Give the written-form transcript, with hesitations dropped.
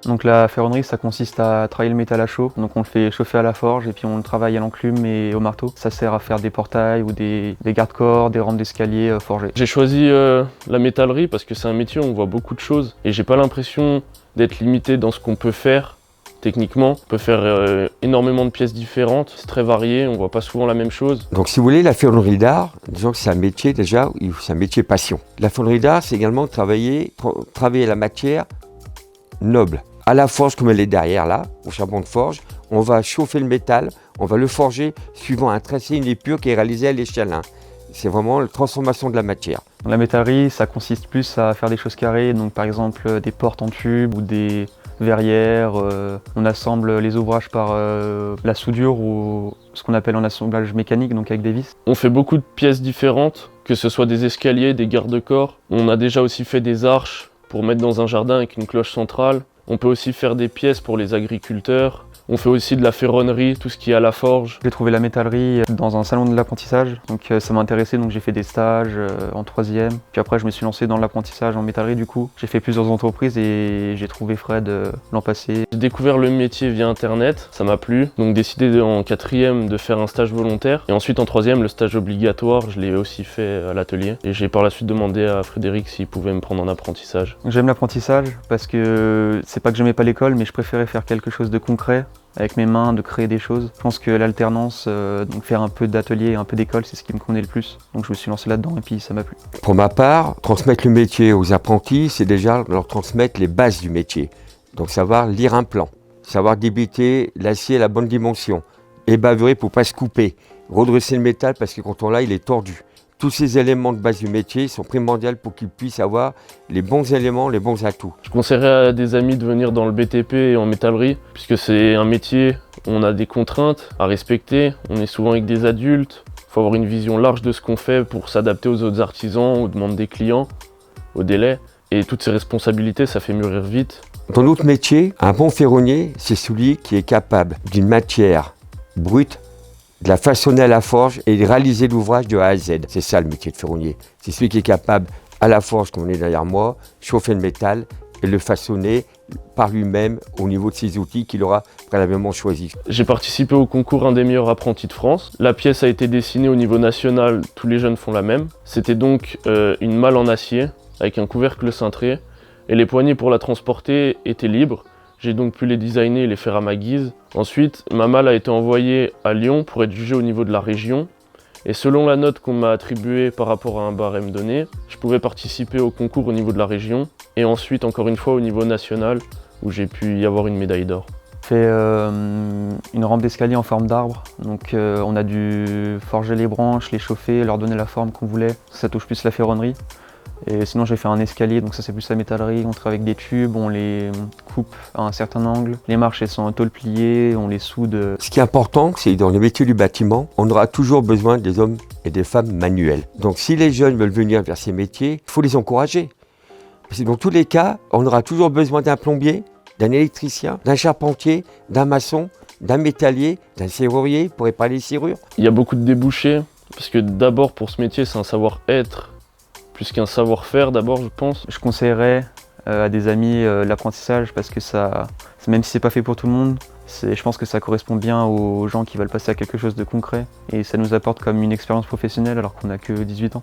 Donc la ferronnerie, ça consiste à travailler le métal à chaud. Donc on le fait chauffer à la forge et puis on le travaille à l'enclume et au marteau. Ça sert à faire des portails ou des garde-corps, des rampes d'escalier forgées. J'ai choisi la métallerie parce que c'est un métier où on voit beaucoup de choses et j'ai pas l'impression d'être limité dans ce qu'on peut faire. Techniquement, on peut faire énormément de pièces différentes, c'est très varié, on voit pas souvent la même chose. Donc si vous voulez, la ferronnerie d'art, disons que c'est un métier déjà, c'est un métier passion. La ferronnerie d'art, c'est également travailler la matière noble. À la forge comme elle est derrière là, au charbon de forge, on va chauffer le métal, on va le forger suivant un tracé, une épure qui est réalisée à l'échelle 1. C'est vraiment la transformation de la matière. La métallerie, ça consiste plus à faire des choses carrées, donc par exemple des portes en tube ou des verrières. On assemble les ouvrages par la soudure ou ce qu'on appelle un assemblage mécanique, donc avec des vis. On fait beaucoup de pièces différentes, que ce soit des escaliers, des garde-corps. On a déjà aussi fait des arches pour mettre dans un jardin avec une cloche centrale. On peut aussi faire des pièces pour les agriculteurs. On fait aussi de la ferronnerie, tout ce qui est à la forge. J'ai trouvé la métallerie dans un salon de l'apprentissage, donc ça m'a intéressé, donc j'ai fait des stages en 3e. Puis après je me suis lancé dans l'apprentissage en métallerie du coup. J'ai fait plusieurs entreprises et j'ai trouvé Fred l'an passé. J'ai découvert le métier via internet, ça m'a plu. Donc décidé en 4e de faire un stage volontaire. Et ensuite en 3e, le stage obligatoire, je l'ai aussi fait à l'atelier. Et j'ai par la suite demandé à Frédéric s'il pouvait me prendre en apprentissage. J'aime l'apprentissage parce que c'est pas que j'aimais pas l'école, mais je préférais faire quelque chose de concret. Avec mes mains, de créer des choses. Je pense que l'alternance, donc faire un peu d'atelier, un peu d'école, c'est ce qui me convenait le plus. Donc je me suis lancé là-dedans et puis ça m'a plu. Pour ma part, transmettre le métier aux apprentis, c'est déjà leur transmettre les bases du métier. Donc savoir lire un plan, savoir débiter l'acier à la bonne dimension, ébavurer pour ne pas se couper, redresser le métal parce que quand on l'a, il est tordu. Tous ces éléments de base du métier sont primordiaux pour qu'ils puissent avoir les bons éléments, les bons atouts. Je conseillerais à des amis de venir dans le BTP et en métallerie, puisque c'est un métier où on a des contraintes à respecter, on est souvent avec des adultes, il faut avoir une vision large de ce qu'on fait pour s'adapter aux autres artisans, aux demandes des clients, aux délais. Et toutes ces responsabilités, ça fait mûrir vite. Dans notre métier, un bon ferronnier, c'est celui qui est capable d'une matière brute, de la façonner à la forge et de réaliser l'ouvrage de A à Z. C'est ça le métier de ferronnier. C'est celui qui est capable, à la forge, comme on est derrière moi, chauffer le métal et le façonner par lui-même au niveau de ses outils qu'il aura préalablement choisis. J'ai participé au concours Un des meilleurs apprentis de France. La pièce a été dessinée au niveau national, tous les jeunes font la même. C'était donc une malle en acier avec un couvercle cintré et les poignées pour la transporter étaient libres. J'ai donc pu les designer et les faire à ma guise. Ensuite, ma malle a été envoyée à Lyon pour être jugée au niveau de la région. Et selon la note qu'on m'a attribuée par rapport à un barème donné, je pouvais participer au concours au niveau de la région. Et ensuite, encore une fois, au niveau national, où j'ai pu y avoir une médaille d'or. J'ai fait une rampe d'escalier en forme d'arbre. Donc on a dû forger les branches, les chauffer, leur donner la forme qu'on voulait. Ça touche plus la ferronnerie. Et sinon j'ai fait un escalier, donc ça c'est plus la métallerie. On travaille avec des tubes, on les coupe à un certain angle. Les marches elles sont en tôle pliée, on les soude. Ce qui est important, c'est que dans le métier du bâtiment, on aura toujours besoin des hommes et des femmes manuels. Donc si les jeunes veulent venir vers ces métiers, il faut les encourager. Parce que dans tous les cas, on aura toujours besoin d'un plombier, d'un électricien, d'un charpentier, d'un maçon, d'un métallier, d'un serrurier pour réparer les serrures. Il y a beaucoup de débouchés, parce que d'abord pour ce métier c'est un savoir-être, plus qu'un savoir-faire d'abord je pense. Je conseillerais à des amis l'apprentissage parce que ça, même si c'est pas fait pour tout le monde, je pense que ça correspond bien aux gens qui veulent passer à quelque chose de concret et ça nous apporte comme une expérience professionnelle alors qu'on n'a que 18 ans.